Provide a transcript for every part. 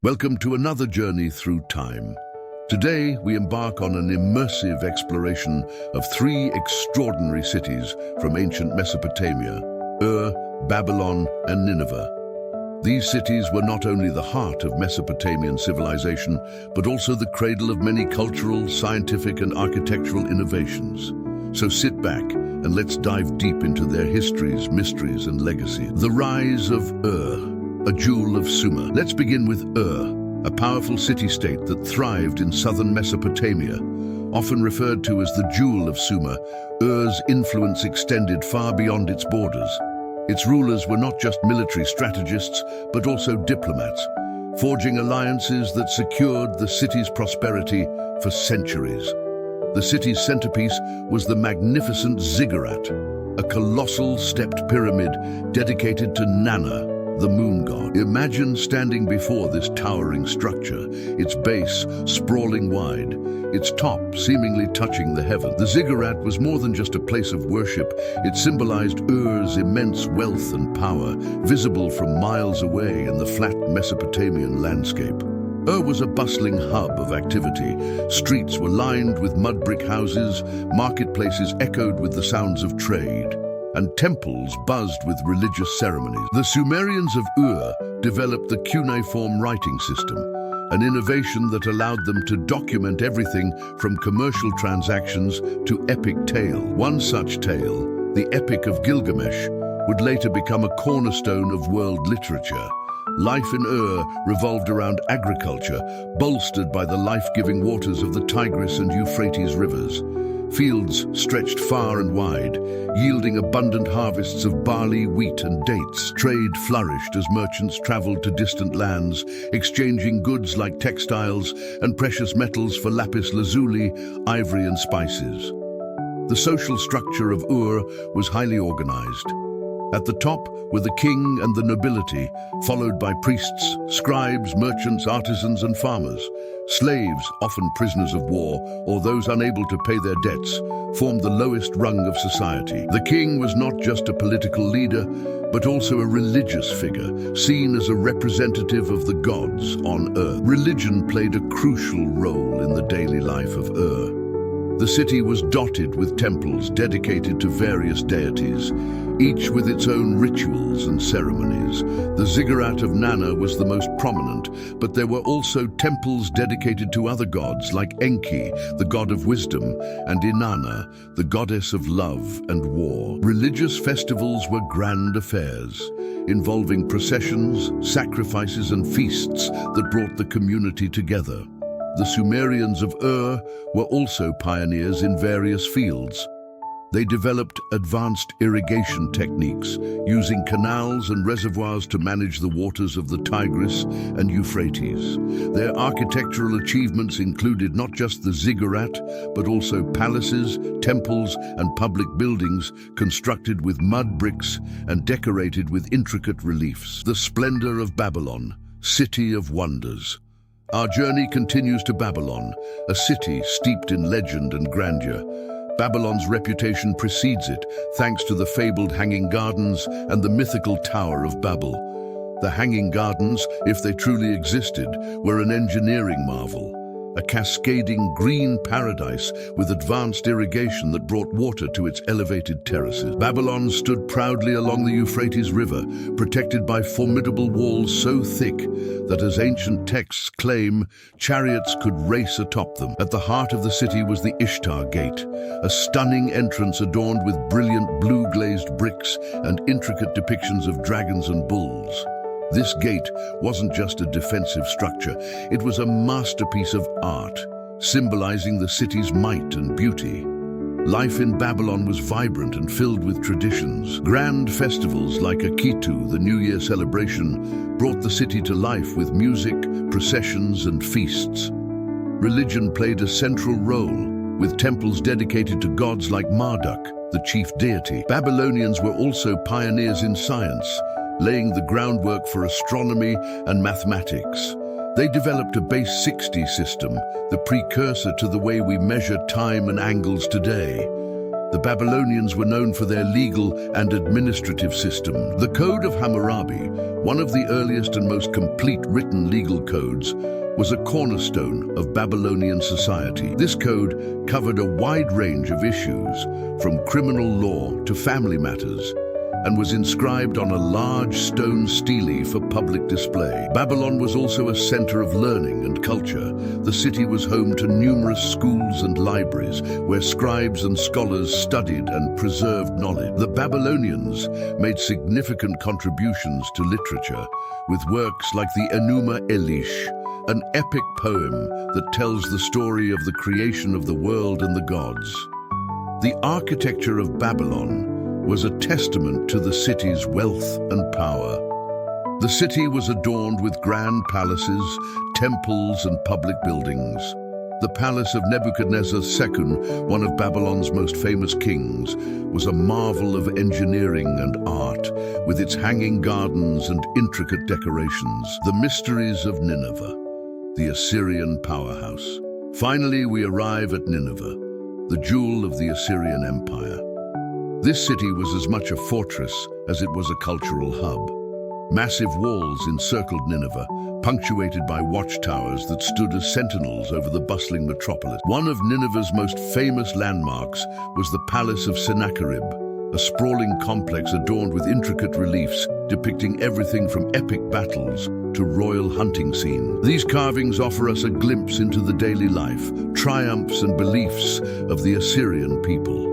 Welcome to another journey through time. Today, we embark on an immersive exploration of three extraordinary cities from ancient Mesopotamia: Ur, Babylon, and Nineveh. These cities were not only the heart of Mesopotamian civilization, but also the cradle of many cultural, scientific, and architectural innovations. So sit back and let's dive deep into their histories, mysteries, and legacy. The rise of Ur, a jewel of Sumer. Let's begin with Ur, a powerful city-state that thrived in southern Mesopotamia. Often referred to as the jewel of Sumer, Ur's influence extended far beyond its borders. Its rulers were not just military strategists, but also diplomats, forging alliances that secured the city's prosperity for centuries. The city's centerpiece was the magnificent ziggurat, a colossal stepped pyramid dedicated to Nana, the moon god. Imagine standing before this towering structure, its base sprawling wide, its top seemingly touching the heaven. The ziggurat was more than just a place of worship. It symbolized Ur's immense wealth and power, visible from miles away in the flat Mesopotamian landscape. Ur was a bustling hub of activity. Streets were lined with mud brick houses, marketplaces echoed with the sounds of trade, and temples buzzed with religious ceremonies. The Sumerians of Ur developed the cuneiform writing system, an innovation that allowed them to document everything from commercial transactions to epic tale. One such tale, the Epic of Gilgamesh, would later become a cornerstone of world literature. Life in Ur revolved around agriculture, bolstered by the life-giving waters of the Tigris and Euphrates rivers. Fields stretched far and wide, yielding abundant harvests of barley, wheat, and dates. Trade flourished as merchants traveled to distant lands, exchanging goods like textiles and precious metals for lapis lazuli, ivory, and spices. The social structure of Ur was highly organized. At the top were the king and the nobility, followed by priests, scribes, merchants, artisans, and farmers. Slaves, often prisoners of war, or those unable to pay their debts, formed the lowest rung of society. The king was not just a political leader, but also a religious figure, seen as a representative of the gods on earth. Religion played a crucial role in the daily life of Ur. The city was dotted with temples dedicated to various deities, each with its own rituals and ceremonies. The ziggurat of Nana was the most prominent, but there were also temples dedicated to other gods like Enki, the god of wisdom, and Inanna, the goddess of love and war. Religious festivals were grand affairs, involving processions, sacrifices, and feasts that brought the community together. The Sumerians of Ur were also pioneers in various fields. They developed advanced irrigation techniques, using canals and reservoirs to manage the waters of the Tigris and Euphrates. Their architectural achievements included not just the ziggurat, but also palaces, temples, and public buildings constructed with mud bricks and decorated with intricate reliefs. The splendor of Babylon, city of wonders. Our journey continues to Babylon, a city steeped in legend and grandeur. Babylon's reputation precedes it, thanks to the fabled Hanging Gardens and the mythical Tower of Babel. The Hanging Gardens, if they truly existed, were an engineering marvel, a cascading green paradise with advanced irrigation that brought water to its elevated terraces. Babylon stood proudly along the Euphrates River, protected by formidable walls so thick that, as ancient texts claim, chariots could race atop them. At the heart of the city was the Ishtar Gate, a stunning entrance adorned with brilliant blue-glazed bricks and intricate depictions of dragons and bulls. This gate wasn't just a defensive structure, it was a masterpiece of art, symbolizing the city's might and beauty. Life in Babylon was vibrant and filled with traditions. Grand festivals like Akitu, the New Year celebration, brought the city to life with music, processions, and feasts. Religion played a central role, with temples dedicated to gods like Marduk, the chief deity. Babylonians were also pioneers in science, laying the groundwork for astronomy and mathematics. They developed a base 60 system, the precursor to the way we measure time and angles today. The Babylonians were known for their legal and administrative system. The Code of Hammurabi, one of the earliest and most complete written legal codes, was a cornerstone of Babylonian society. This code covered a wide range of issues, from criminal law to family matters, and was inscribed on a large stone stele for public display. Babylon was also a center of learning and culture. The city was home to numerous schools and libraries where scribes and scholars studied and preserved knowledge. The Babylonians made significant contributions to literature, with works like the Enuma Elish, an epic poem that tells the story of the creation of the world and the gods. The architecture of Babylon was a testament to the city's wealth and power. The city was adorned with grand palaces, temples, and public buildings. The palace of Nebuchadnezzar II, one of Babylon's most famous kings, was a marvel of engineering and art, with its hanging gardens and intricate decorations. The mysteries of Nineveh, the Assyrian powerhouse. Finally, we arrive at Nineveh, the jewel of the Assyrian Empire. This city was as much a fortress as it was a cultural hub. Massive walls encircled Nineveh, punctuated by watchtowers that stood as sentinels over the bustling metropolis. One of Nineveh's most famous landmarks was the Palace of Sennacherib, a sprawling complex adorned with intricate reliefs depicting everything from epic battles to royal hunting scenes. These carvings offer us a glimpse into the daily life, triumphs and beliefs of the Assyrian people.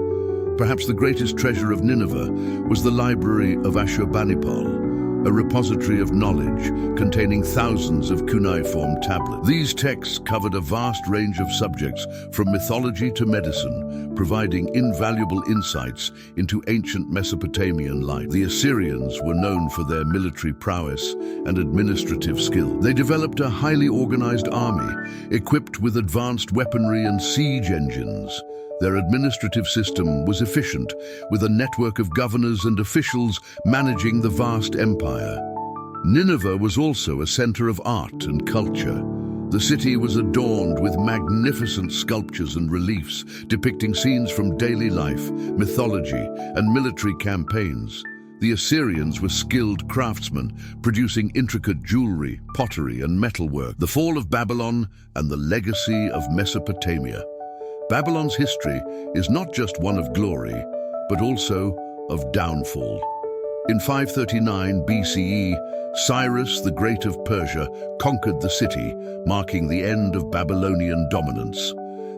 Perhaps the greatest treasure of Nineveh was the library of Ashurbanipal, a repository of knowledge containing thousands of cuneiform tablets. These texts covered a vast range of subjects, from mythology to medicine, providing invaluable insights into ancient Mesopotamian life. The Assyrians were known for their military prowess and administrative skill. They developed a highly organized army, equipped with advanced weaponry and siege engines. Their administrative system was efficient, with a network of governors and officials managing the vast empire. Nineveh was also a center of art and culture. The city was adorned with magnificent sculptures and reliefs depicting scenes from daily life, mythology, and military campaigns. The Assyrians were skilled craftsmen, producing intricate jewelry, pottery, and metalwork. The fall of Babylon and the legacy of Mesopotamia. Babylon's history is not just one of glory, but also of downfall. In 539 BCE, Cyrus the Great of Persia conquered the city, marking the end of Babylonian dominance.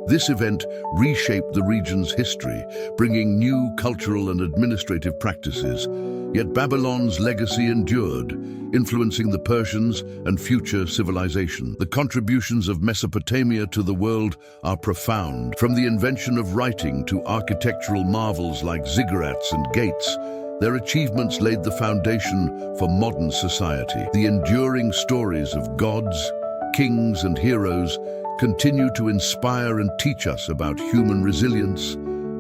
This event reshaped the region's history, bringing new cultural and administrative practices. Yet Babylon's legacy endured, influencing the Persians and future civilization. The contributions of Mesopotamia to the world are profound. From the invention of writing to architectural marvels like ziggurats and gates, their achievements laid the foundation for modern society. The enduring stories of gods, kings, and heroes continue to inspire and teach us about human resilience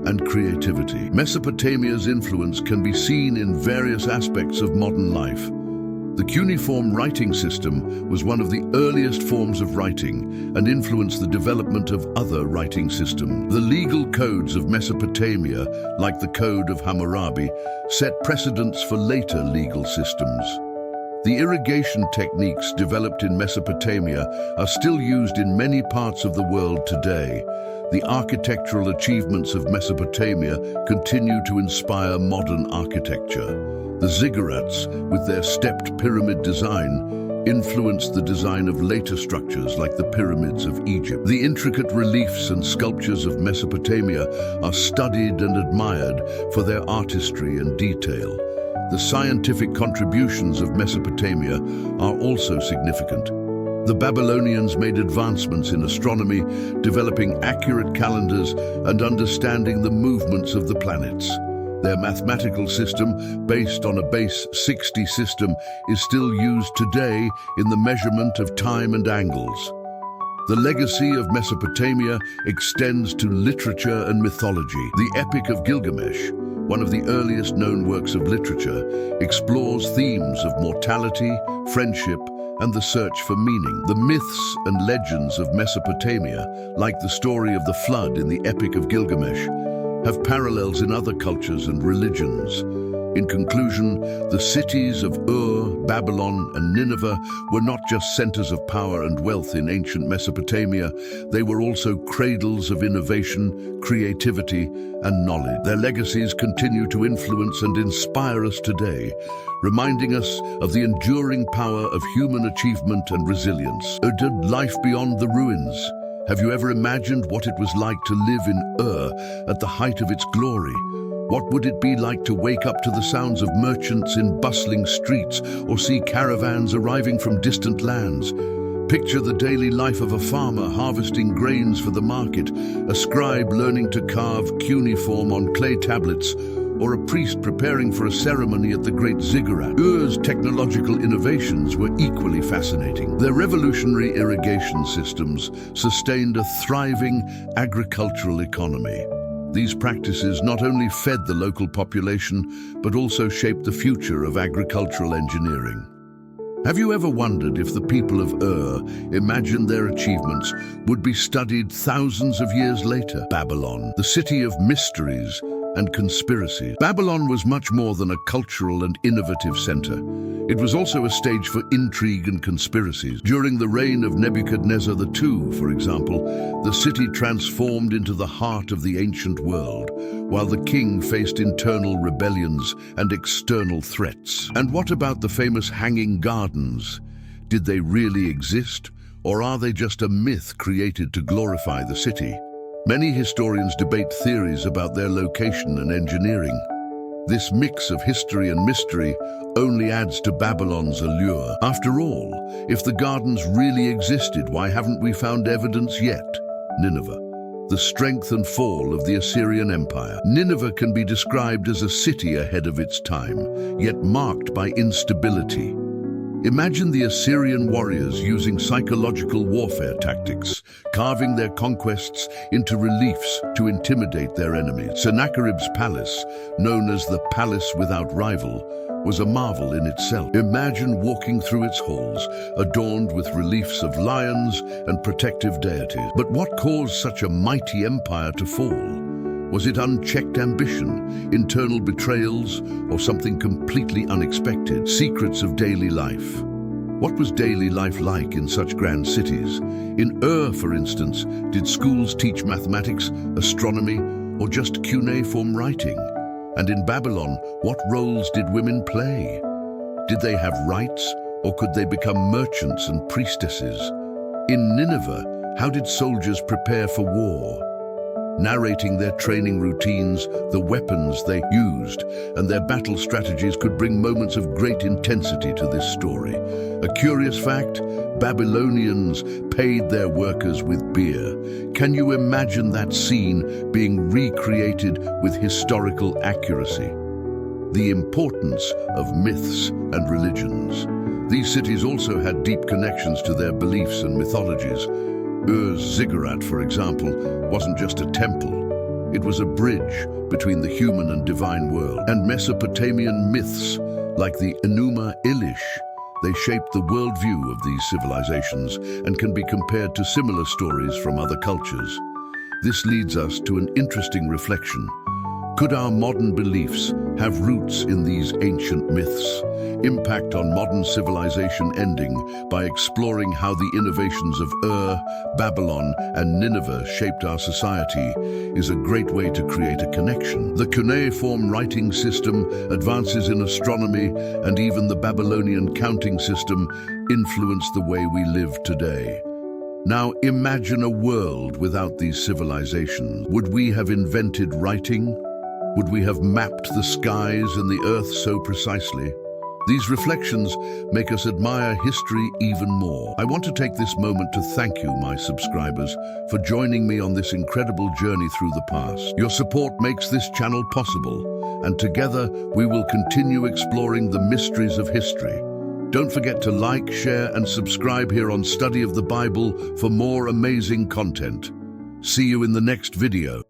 and creativity. Mesopotamia's influence can be seen in various aspects of modern life. The cuneiform writing system was one of the earliest forms of writing and influenced the development of other writing systems. The legal codes of Mesopotamia, like the Code of Hammurabi, set precedents for later legal systems. The irrigation techniques developed in Mesopotamia are still used in many parts of the world today. The architectural achievements of Mesopotamia continue to inspire modern architecture. The ziggurats, with their stepped pyramid design, influenced the design of later structures like the pyramids of Egypt. The intricate reliefs and sculptures of Mesopotamia are studied and admired for their artistry and detail. The scientific contributions of Mesopotamia are also significant. The Babylonians made advancements in astronomy, developing accurate calendars and understanding the movements of the planets. Their mathematical system, based on a base 60 system, is still used today in the measurement of time and angles. The legacy of Mesopotamia extends to literature and mythology. The Epic of Gilgamesh, one of the earliest known works of literature, explores themes of mortality, friendship, and the search for meaning. The myths and legends of Mesopotamia, like the story of the flood in the Epic of Gilgamesh, have parallels in other cultures and religions. In conclusion, the cities of Ur, Babylon, and Nineveh were not just centers of power and wealth in ancient Mesopotamia, they were also cradles of innovation, creativity, and knowledge. Their legacies continue to influence and inspire us today, reminding us of the enduring power of human achievement and resilience. Did life beyond the ruins? Have you ever imagined what it was like to live in Ur at the height of its glory? What would it be like to wake up to the sounds of merchants in bustling streets or see caravans arriving from distant lands? Picture the daily life of a farmer harvesting grains for the market, a scribe learning to carve cuneiform on clay tablets, or a priest preparing for a ceremony at the great ziggurat. Ur's technological innovations were equally fascinating. Their revolutionary irrigation systems sustained a thriving agricultural economy. These practices not only fed the local population, but also shaped the future of agricultural engineering. Have you ever wondered if the people of Ur imagined their achievements would be studied thousands of years later? Babylon, the city of mysteries and conspiracy. Babylon was much more than a cultural and innovative center. It was also a stage for intrigue and conspiracies. During the reign of Nebuchadnezzar II, for example, the city transformed into the heart of the ancient world, while the king faced internal rebellions and external threats. And what about the famous Hanging Gardens? Did they really exist, or are they just a myth created to glorify the city? Many historians debate theories about their location and engineering. This mix of history and mystery only adds to Babylon's allure. After all, if the gardens really existed, why haven't we found evidence yet? Nineveh, the strength and fall of the Assyrian Empire. Nineveh can be described as a city ahead of its time, yet marked by instability. Imagine the Assyrian warriors using psychological warfare tactics, carving their conquests into reliefs to intimidate their enemies. Sennacherib's palace, known as the Palace Without Rival, was a marvel in itself. Imagine walking through its halls, adorned with reliefs of lions and protective deities. But what caused such a mighty empire to fall? Was it unchecked ambition, internal betrayals, or something completely unexpected? Secrets of daily life. What was daily life like in such grand cities? In Ur, for instance, did schools teach mathematics, astronomy, or just cuneiform writing? And in Babylon, what roles did women play? Did they have rights, or could they become merchants and priestesses? In Nineveh, how did soldiers prepare for war? Narrating their training routines, the weapons they used, and their battle strategies could bring moments of great intensity to this story. A curious fact, Babylonians paid their workers with beer. Can you imagine that scene being recreated with historical accuracy? The importance of myths and religions. These cities also had deep connections to their beliefs and mythologies. Ur's ziggurat, for example, wasn't just a temple. It was a bridge between the human and divine world. And Mesopotamian myths, like the Enuma Elish, they shaped the worldview of these civilizations and can be compared to similar stories from other cultures. This leads us to an interesting reflection. Could our modern beliefs have roots in these ancient myths? Impact on modern civilization ending by exploring how the innovations of Ur, Babylon, and Nineveh shaped our society is a great way to create a connection. The cuneiform writing system, advances in astronomy, and even the Babylonian counting system influenced the way we live today. Now imagine a world without these civilizations. Would we have invented writing? Would we have mapped the skies and the earth so precisely? These reflections make us admire history even more. I want to take this moment to thank you, my subscribers, for joining me on this incredible journey through the past. Your support makes this channel possible, and together we will continue exploring the mysteries of history. Don't forget to like, share, and subscribe here on Study of the Bible for more amazing content. See you in the next video.